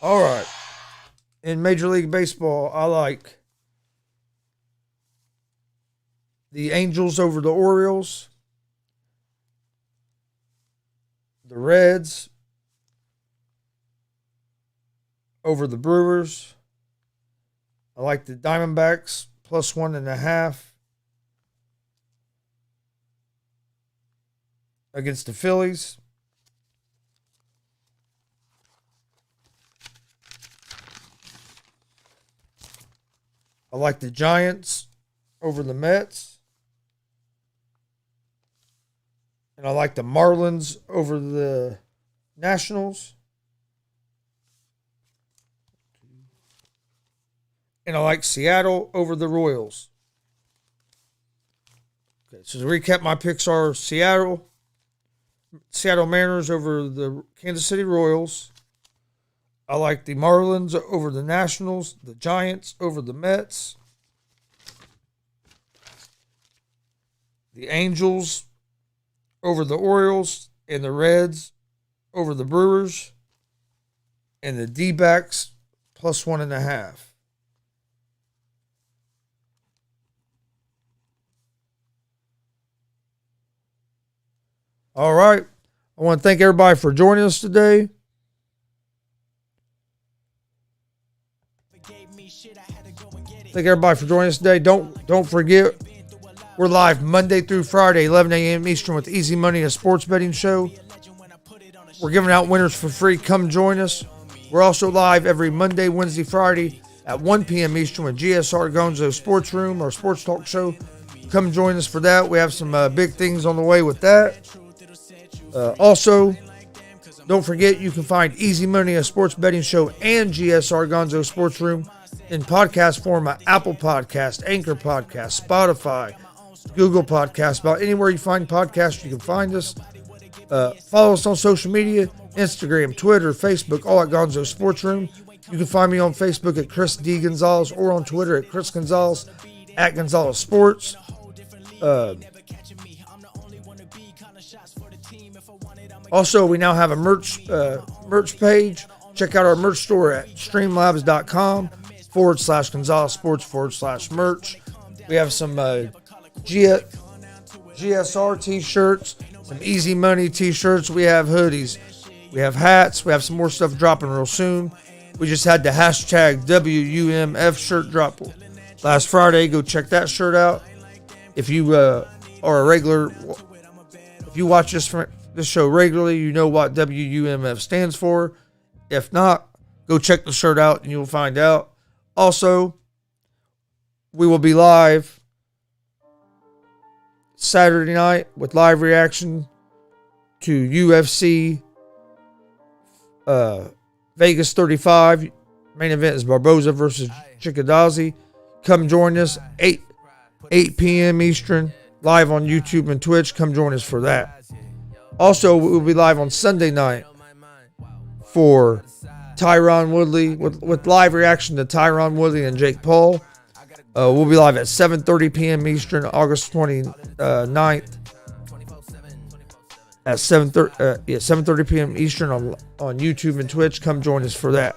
All right. In Major League Baseball, I like the Angels over the Orioles, the Reds over the Brewers. I like the Diamondbacks plus 1.5 against the Phillies. I like the Giants over the Mets. And I like the Marlins over the Nationals. And I like Seattle over the Royals. Okay, so to recap, my picks are Seattle Mariners over the Kansas City Royals. I like the Marlins over the Nationals, the Giants over the Mets, the Angels over the Orioles, and the Reds over the Brewers, and the D-backs plus 1.5. All right. I want to thank everybody for joining us today. Thank everybody for joining us today. Don't forget, we're live Monday through Friday, 11 a.m. Eastern with Easy Money, a sports betting show. We're giving out winners for free. Come join us. We're also live every Monday, Wednesday, Friday at 1 p.m. Eastern with GSR Gonzo Sports Room, our sports talk show. Come join us for that. We have some big things on the way with that. Also, don't forget you can find Easy Money, a sports betting show, and GSR Gonzo Sports Room in podcast form at Apple Podcast, Anchor Podcast, Spotify, Google Podcast. About anywhere you find podcasts, you can find us. Follow us on social media, Instagram, Twitter, Facebook, all at Gonzo Sports Room. You can find me on Facebook at Chris D. Gonzalez or on Twitter at Chris Gonzalez, at Gonzalez Sports. Also, we now have a merch page. Check out our merch store at streamlabs.com/Gonzalez Sports/merch. We have some GSR t-shirts, some Easy Money t-shirts. We have hoodies. We have hats. We have some more stuff dropping real soon. We just had the hashtag WUMF shirt drop last Friday. Go check that shirt out. If you are a regular, if you watch this show regularly, you know what WUMF stands for. If not, go check the shirt out and you'll find out. Also, we will be live Saturday night with live reaction to UFC Vegas 35. Main event is Barboza versus Chikadze. Come join us 8 p.m. Eastern, live on YouTube and Twitch. Come join us for that. Also, we'll be live on Sunday night for Tyron Woodley with live reaction to Tyron Woodley and Jake Paul. We'll be live at 7:30 p.m. Eastern, August 29th at 7:30 p.m. Eastern on YouTube and Twitch. Come join us for that.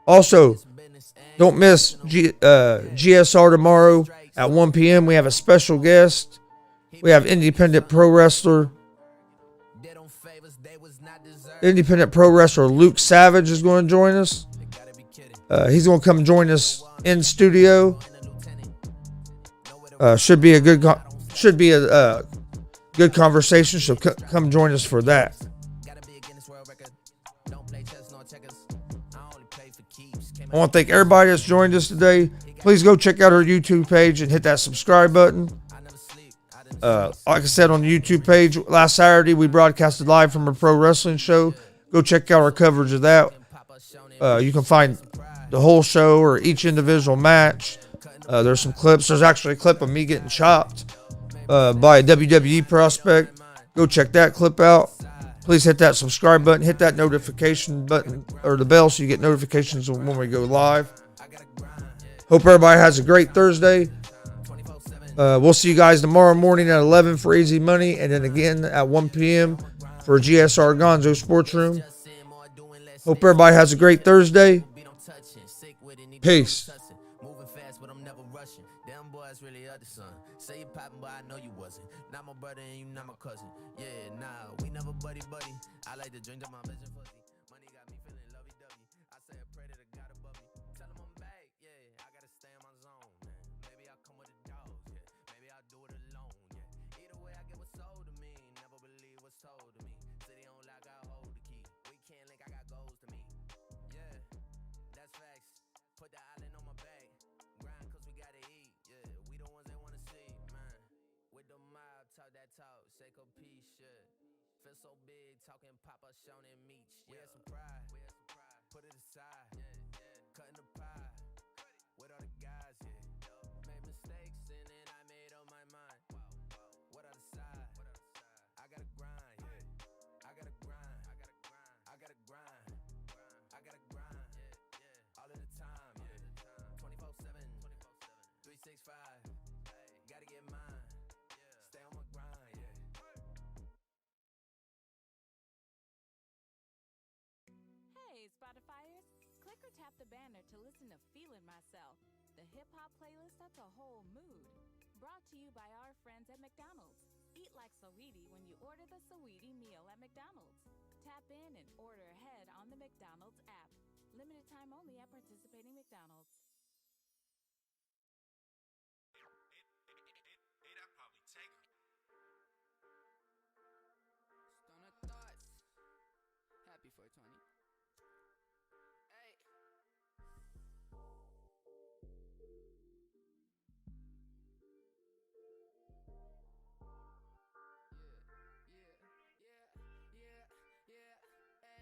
Also, don't miss GSR tomorrow at 1 p.m. We have a special guest. We have independent pro wrestler Luke Savage is going to join us. He's going to come join us in studio. Should be a good conversation. So come join us for that. I want to thank everybody that's joined us today. Please go check out our YouTube page and hit that subscribe button. Like I said on the YouTube page, last Saturday we broadcasted live from a pro wrestling show. Go check out our coverage of that. You can find the whole show or each individual match There's some clips. There's actually a clip of me getting chopped by a WWE prospect. Go check that clip out. Please hit that subscribe button. Hit that notification button or the bell so you get notifications when we go live. Hope everybody has a great Thursday. We'll see you guys tomorrow morning at 11 for Easy Money, and then again at 1 p.m. for GSR Gonzo Sports Room. Hope everybody has a great Thursday. Peace. Moving fast, but I'm never rushing. Damn boys really other son. Say you poppin', but I know you wasn't. Not my brother and you not my cousin. Yeah, nah, we never buddy. I like to drink to my vision pussy. Money got me feeling lovey-dovey. I say a prayer to the God above me. Tell him I'm back, yeah. I gotta stay in my zone, man. Maybe I'll come with the dogs, yeah. Maybe I'll do it alone, yeah. Either way, I get what's sold to me. Never believe what's told to me. City on lock, I hold the key. We can't link, I got goals to meet. Yeah, that's facts. Put the island on my back. Grind cause we gotta eat, yeah. We the ones they wanna see, man. With the mob, talk that talk, shake a piece, yeah. Feel so big, talking Papa, Sean and Meech. We had some pride, put it aside, cutting the pie, with all the guys, yeah. Made mistakes and then I made up my mind. What I decide, I gotta grind, yeah. I gotta grind, I gotta grind, I gotta grind, all of the time, yeah. 24/7, 365, gotta get mine, stay on my grind, yeah. Hey, Spotifyers! Click or tap the banner to listen to Feelin' Myself, the hip-hop playlist that's a whole mood. Brought to you by our friends at McDonald's. Eat like Saweetie when you order the Saweetie meal at McDonald's. Tap in and order ahead on the McDonald's app. Limited time only at participating McDonald's. Stoner thoughts. Happy 420.